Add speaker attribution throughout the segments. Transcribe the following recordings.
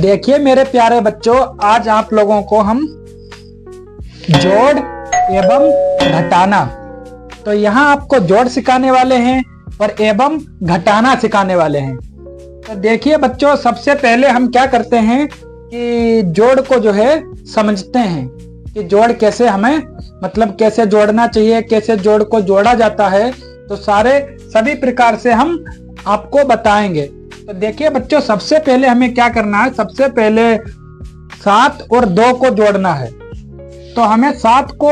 Speaker 1: देखिए मेरे प्यारे बच्चों, आज आप लोगों को हम जोड़ एवं घटाना, तो यहाँ आपको जोड़ सिखाने वाले हैं और एवं घटाना सिखाने वाले हैं। तो देखिए बच्चों, सबसे पहले हम क्या करते हैं कि जोड़ को जो है समझते हैं कि जोड़ कैसे हमें कैसे जोड़ना चाहिए, कैसे जोड़ को जोड़ा जाता है। तो सभी प्रकार से हम आपको बताएंगे। तो देखिए बच्चों, सबसे पहले हमें क्या करना है, सबसे पहले 7 और 2 को जोड़ना है। तो हमें 7 को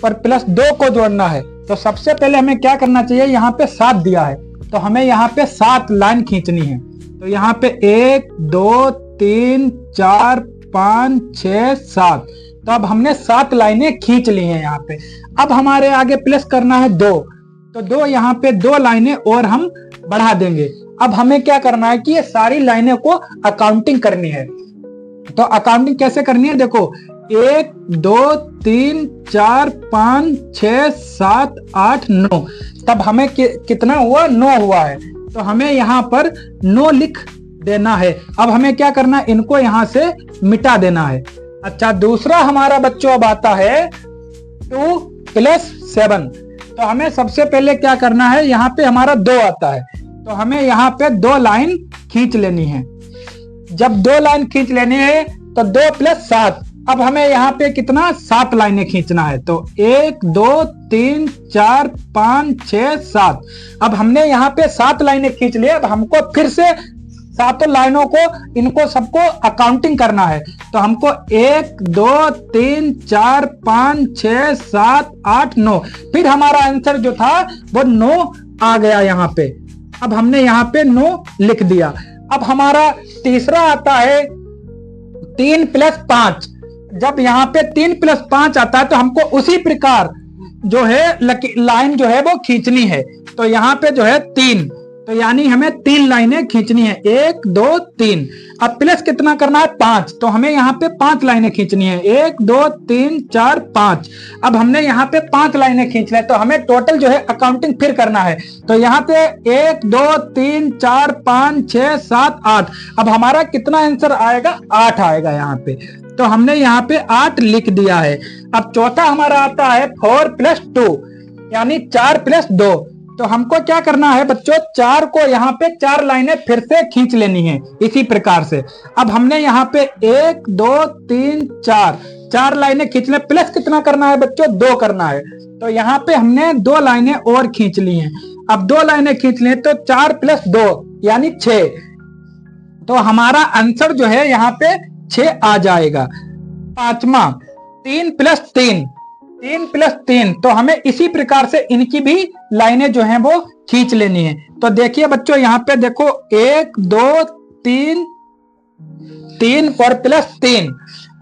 Speaker 1: और प्लस 2 को जोड़ना है। तो सबसे पहले हमें क्या करना चाहिए, यहाँ पे 7 दिया है तो हमें यहाँ पे 7 लाइन खींचनी है। तो यहाँ पे 1 2 3 4 5 6 7। तो अब हमने 7 लाइनें खींच ली हैं यहाँ पे। अब हमारे आगे प्लस करना है 2, तो 2 यहाँ पे 2 लाइनें और हम बढ़ा देंगे। अब हमें क्या करना है कि ये सारी लाइनें को अकाउंटिंग करनी है। तो अकाउंटिंग कैसे करनी है, देखो 1 2 3 4 5 6 7 8 9। तब हमें कितना हुआ, 9 हुआ है। तो हमें यहाँ पर 9 लिख देना है। अब हमें क्या करना है, इनको यहाँ से मिटा देना है। अच्छा, दूसरा हमारा बच्चों अब आता है 2 + 7। तो हमें सबसे पहले क्या करना है, यहाँ पे हमारा 2 आता है तो हमें यहाँ पे 2 लाइन खींच लेनी है। जब 2 लाइन खींच लेनी है तो 2 + 7। अब हमें यहाँ पे कितना, 7 लाइनें खींचना है। तो 1 2 3 4 5 6 7। अब हमने यहाँ पे 7 लाइनें खींच ली। अब हमको फिर से 7 लाइनों को, इनको सबको अकाउंटिंग करना है। तो हमको 1 2 3 4 5 6 7 8 9। फिर हमारा आंसर जो था वो 9 आ गया यहाँ पे। अब हमने यहाँ पे 9 लिख दिया। अब हमारा तीसरा आता है 3 + 5। जब यहाँ पे 3 + 5 आता है तो हमको उसी प्रकार जो है लाइन जो है वो खींचनी है। तो यहाँ पे जो है 3, तो यानी हमें 3 लाइनें खींचनी है, 1 2 3। अब प्लस कितना करना है, 5। तो हमें यहाँ पे 5 लाइनें खींचनी है, 1 2 3 4 5। अब हमने यहाँ पे 5 लाइनें खींच ली। तो हमें टोटल जो है अकाउंटिंग फिर करना है। तो यहाँ पे 1 2 3 4 5 6 7 8। अब हमारा कितना आंसर आएगा, 8 आएगा यहाँ पे। तो हमने यहाँ पे 8 लिख दिया है। अब चौथा हमारा आता है 4 + 2, यानी 4 + 2। तो हमको क्या करना है बच्चों, 4 को यहाँ पे 4 लाइनें फिर से खींच लेनी है इसी प्रकार से। अब हमने यहाँ पे 1 2 3 4 लाइनें खींच ले। प्लस कितना करना है बच्चों, 2 करना है। तो यहाँ पे हमने 2 लाइनें और खींच ली हैं। अब 2 लाइनें खींच ली तो 4 + 2 यानी 6। तो हमारा आंसर जो है यहाँ पे 6 आ जाएगा। पांचवा 3 + 3, 3 + 3। तो हमें इसी प्रकार से इनकी भी लाइनें जो हैं वो खींच लेनी है। तो देखिए बच्चों, यहाँ पे देखो 1 2 3 3 और +3।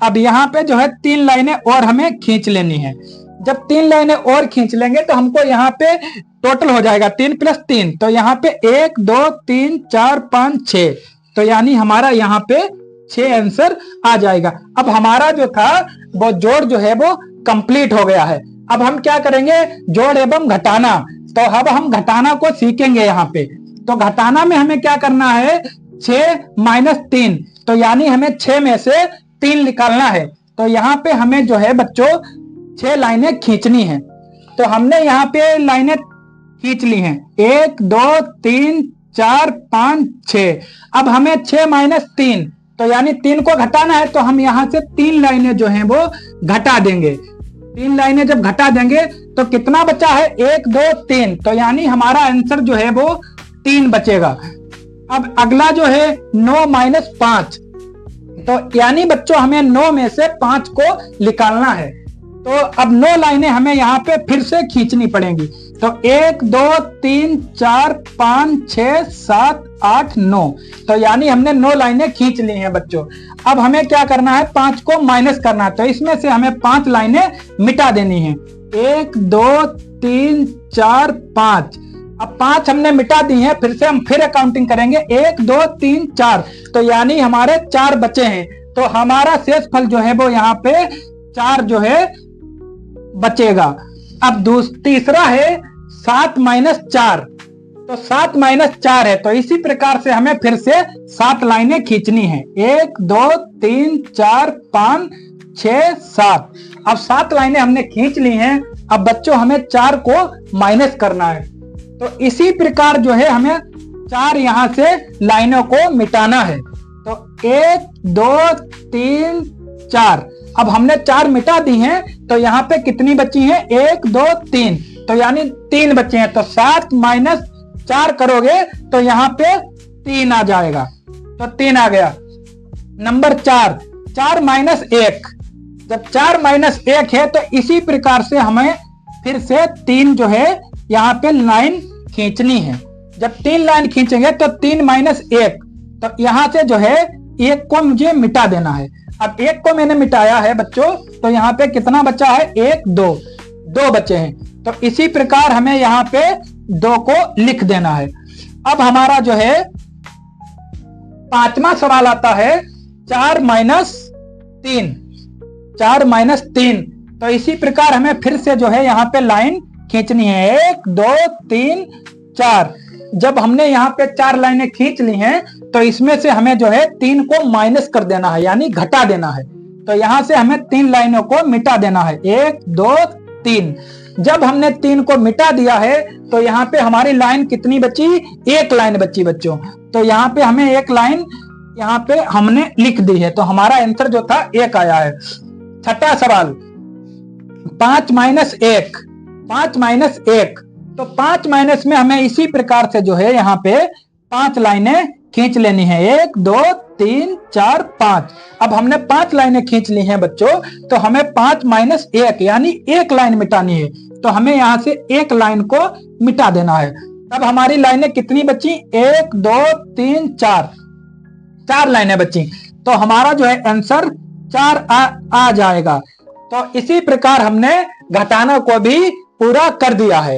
Speaker 1: अब यहाँ पे जो है 3 लाइनें और हमें खींच लेनी है। जब 3 लाइनें और खींच लेंगे तो हमको यहाँ पे टोटल हो जाएगा 3 + 3। तो यहाँ पे 1 2 3 4 5 6। तो यानी हमारा यहाँ पे 6 आंसर आ जाएगा। अब हमारा जो था वो जोड़ जो है वो कंप्लीट हो गया है। अब हम क्या करेंगे, जोड़ एवं घटाना। तो अब हम घटाना को सीखेंगे यहाँ पे। तो घटाना में हमें क्या करना है, 6 - 3। तो यानी हमें 6 में से 3 निकालना है। तो यहाँ पे हमें जो है बच्चों 6 लाइनें खींचनी है। तो हमने यहाँ पे लाइनें खींच ली हैं, 1 2 3 4 5 6। अब हमें 6 - 3, तो यानी 3 को घटाना है। तो हम यहाँ से 3 लाइनें जो हैं वो घटा देंगे। 3 लाइनें जब घटा देंगे तो कितना बचा है, 1 2 3। तो यानी हमारा आंसर जो है वो 3 बचेगा। अब अगला जो है 9 - 5। तो यानी बच्चों हमें 9 में से 5 को निकालना है। तो अब 9 लाइनें हमें यहाँ पे फिर से खींचनी पड़ेंगी। तो 1 2 3 4 5 6 7 8 9। तो यानी हमने 9 लाइनें खींच ली हैं बच्चों। अब हमें क्या करना है, 5 को माइनस करना है। तो इसमें से हमें 5 लाइनें मिटा देनी है, 1 2 3 4 5। अब 5 हमने मिटा दी हैं। फिर से हम अकाउंटिंग करेंगे, 1 2 3 4। तो यानी हमारे 4 बचे हैं। तो हमारा शेष फल जो है वो यहाँ पे 4 जो है बचेगा। अब तीसरा है 7 - 4। तो 7 माइनस 4 है। तो इसी प्रकार से हमें फिर से 7 लाइनें खींचनी है। 1 2 3 4 5 6 7। अब 7 लाइनें हमने खींच ली हैं। अब बच्चों हमें 4 को माइनस करना है। तो इसी प्रकार जो है हमें 4 यहां से लाइनों को मिटाना है। तो 1 2 3 4। अब हमने 4 मिटा दी हैं। तो यहाँ पे कितनी बची हैं? 1 2 3। तो यानी 3 बचे हैं। तो 7 माइनस 4 करोगे तो यहाँ पे 3 आ जाएगा। तो 3 आ गया। Number 4, 4 minus 1। जब 4 माइनस 1 है तो इसी प्रकार से हमें फिर से 3 जो है यहाँ पे लाइन खींचनी है। जब 3 लाइन खींचेंगे तो 3 माइनस 1। तो यहाँ से जो है 1 को मुझे मिटा देना है। अब 1 को मैंने मिटाया है बच्चों। तो यहाँ पे कितना बचा है? 1 2 2 बचे हैं। तो इसी प्रकार हमें यहाँ पे 2 को लिख देना है। अब हमारा जो है 5वां सवाल आता है 4 माइनस 3। 4 माइनस 3। तो इसी प्रकार हमें फिर से जो है यहाँ पे लाइन खींचनी है। 1 2 3 4। जब हमने यहाँ पे 4 लाइनें खींच ली हैं तो इसमें से हमें जो है 3 को माइनस कर देना है, यानी घटा देना है। तो यहां से हमें 3 लाइनों को मिटा देना है। 1 2 3। जब हमने 3 को मिटा दिया है तो यहाँ पे हमारी लाइन कितनी बची? 1 लाइन बची बच्चों। तो यहाँ पे हमें 1 लाइन यहाँ पे हमने लिख दी है। तो हमारा आंसर जो था 1 आया है। 6वां सवाल 5 माइनस 1। 5 माइनस 1। तो 5 माइनस में हमें इसी प्रकार से जो है यहाँ पे 5 लाइनें खींच लेनी है। 1 2 3 4 5। अब हमने 5 लाइनें खींच ली हैं बच्चों। तो हमें 5 माइनस 1 यानी 1 लाइन मिटानी है। तो हमें यहाँ से 1 लाइन को मिटा देना है। तब हमारी लाइनें कितनी बची? 1 2 3 4। 4 लाइनें बची। तो हमारा जो है आंसर 4 आ जाएगा। तो इसी प्रकार हमने घटाना को भी पूरा कर दिया है।